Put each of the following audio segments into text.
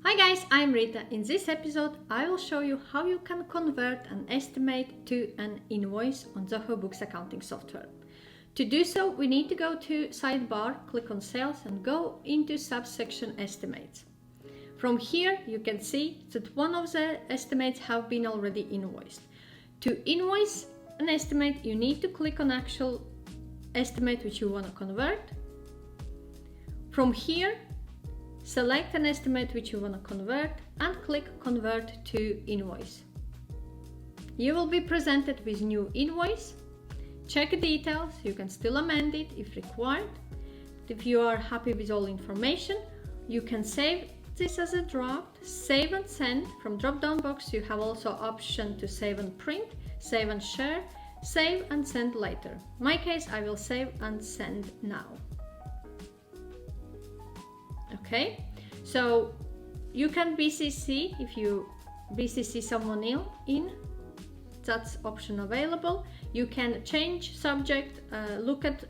Hi guys, I'm Rita. In this episode, I will show you how you can convert an estimate to an invoice on Zoho Books accounting software. To do so, we need to go to sidebar, click on Sales and go into subsection Estimates. From here, you can see that one of the estimates have been already invoiced. To invoice an estimate, you need to click on actual estimate which you want to convert. From here, select an estimate which you want to convert and click Convert to Invoice. You will be presented with new invoice. Check the details, you can still amend it if required. If you are happy with all information, you can save this as a draft, save and send. From drop-down box you have also option to save and print, save and share, save and send later. In my case, I will save and send now. Okay, so you can BCC if you BCC someone in, that's option available. You can change subject, look at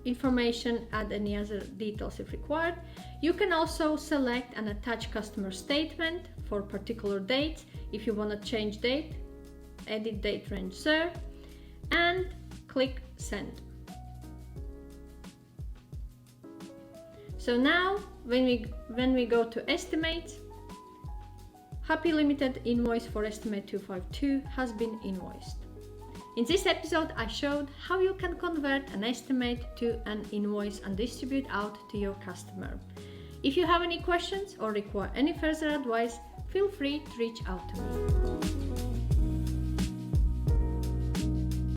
information, add any other details if required. You can also select and attach customer statement for particular dates. If you want to change date, edit date range there and click send. So now when we go to estimates, Happy Limited invoice for estimate 252 has been invoiced. In this episode, I showed how you can convert an estimate to an invoice and distribute out to your customer. If you have any questions or require any further advice, feel free to reach out to me.